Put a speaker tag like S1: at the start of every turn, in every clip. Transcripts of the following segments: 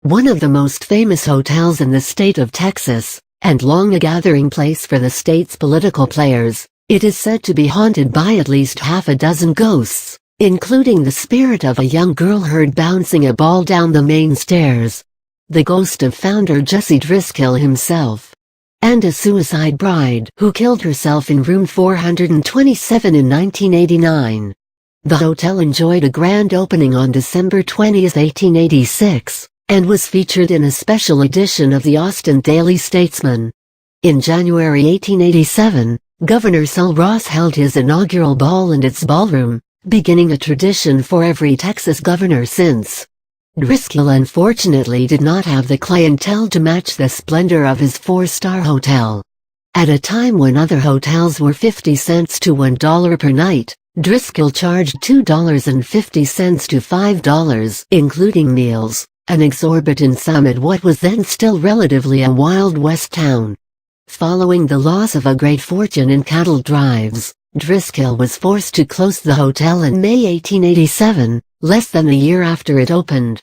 S1: One of the most famous hotels in the state of Texas, and long a gathering place for the state's political players, it is said to be haunted by at least half a dozen ghosts, including the spirit of a young girl heard bouncing a ball down the main stairs, the ghost of founder Jesse Driskill himself, and a suicide bride who killed herself in room 427 in 1989. The hotel enjoyed a grand opening on December 20, 1886, and was featured in a special edition of the Austin Daily Statesman. In January 1887, Governor Sul Ross held his inaugural ball in its ballroom, beginning a tradition for every Texas governor since. Driskill unfortunately did not have the clientele to match the splendor of his four-star hotel. At a time when other hotels were 50 cents to $1 per night, Driskill charged $2.50 to $5, including meals, an exorbitant sum at what was then still relatively a Wild West town. Following the loss of a great fortune in cattle drives, Driskill was forced to close the hotel in May 1887, less than a year after it opened.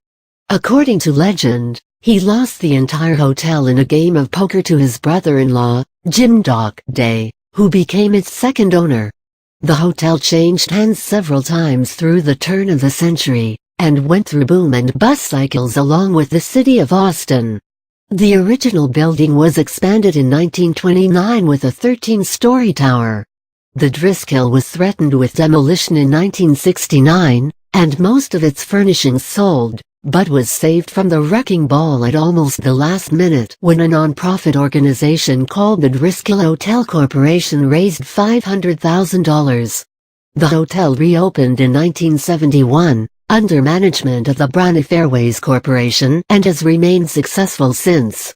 S1: According to legend, he lost the entire hotel in a game of poker to his brother-in-law, Jim Doc Day, who became its second owner. The hotel changed hands several times through the turn of the century, and went through boom and bust cycles along with the city of Austin. The original building was expanded in 1929 with a 13-story tower. The Driskill was threatened with demolition in 1969, and most of its furnishings sold, but was saved from the wrecking ball at almost the last minute when a non-profit organization called the Driskill Hotel Corporation raised $500,000. The hotel reopened in 1971, under management of the Braniff Airways Corporation, and has remained successful since.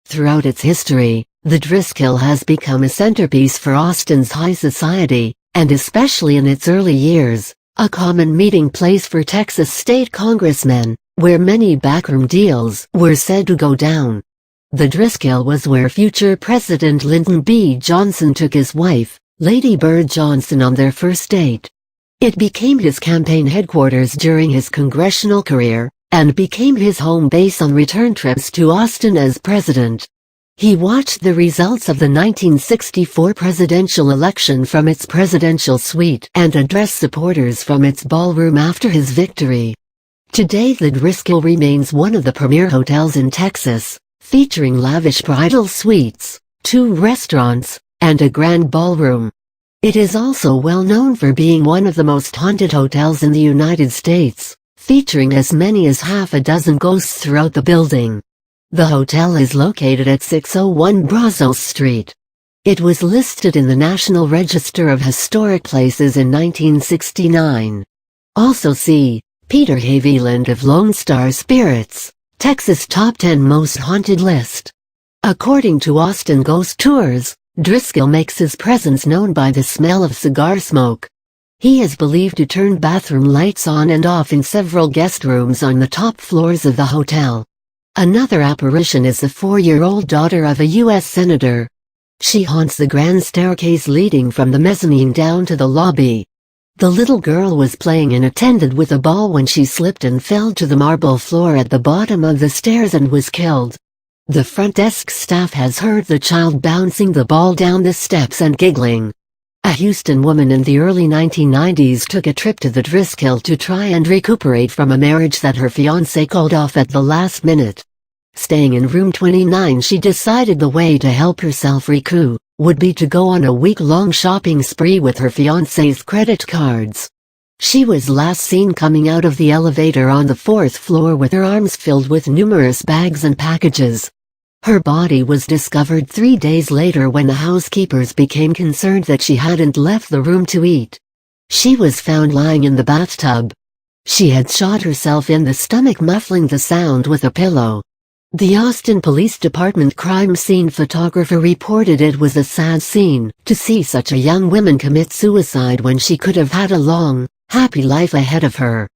S1: Throughout its history, the Driskill has become a centerpiece for Austin's high society, and especially in its early years, a common meeting place for Texas state congressmen, where many backroom deals were said to go down. The Driskill was where future President Lyndon B. Johnson took his wife, Lady Bird Johnson, on their first date. It became his campaign headquarters during his congressional career, and became his home base on return trips to Austin as president. He watched the results of the 1964 presidential election from its presidential suite and addressed supporters from its ballroom after his victory. Today the Driskill remains one of the premier hotels in Texas, featuring lavish bridal suites, 2 restaurants, and a grand ballroom. It is also well known for being one of the most haunted hotels in the United States, featuring as many as half a dozen ghosts throughout the building. The hotel is located at 601 Brazos Street. It was listed in the National Register of Historic Places in 1969. Also see Peter Haviland of Lone Star Spirits, Texas Top 10 Most Haunted List. According to Austin Ghost Tours, Driskill makes his presence known by the smell of cigar smoke. He is believed to turn bathroom lights on and off in several guest rooms on the top floors of the hotel. Another apparition is the 4-year-old daughter of a U.S. senator. She haunts the grand staircase leading from the mezzanine down to the lobby. The little girl was playing unattended with a ball when she slipped and fell to the marble floor at the bottom of the stairs and was killed. The front desk staff has heard the child bouncing the ball down the steps and giggling. A Houston woman in the early 1990s took a trip to the Driskill to try and recuperate from a marriage that her fiancé called off at the last minute. Staying in room 29, she decided the way to help herself recoup would be to go on a week-long shopping spree with her fiancé's credit cards. She was last seen coming out of the elevator on the 4th floor with her arms filled with numerous bags and packages. Her body was discovered 3 days later when the housekeepers became concerned that she hadn't left the room to eat. She was found lying in the bathtub. She had shot herself in the stomach, muffling the sound with a pillow. The Austin Police Department crime scene photographer reported it was a sad scene to see such a young woman commit suicide when she could have had a long, happy life ahead of her.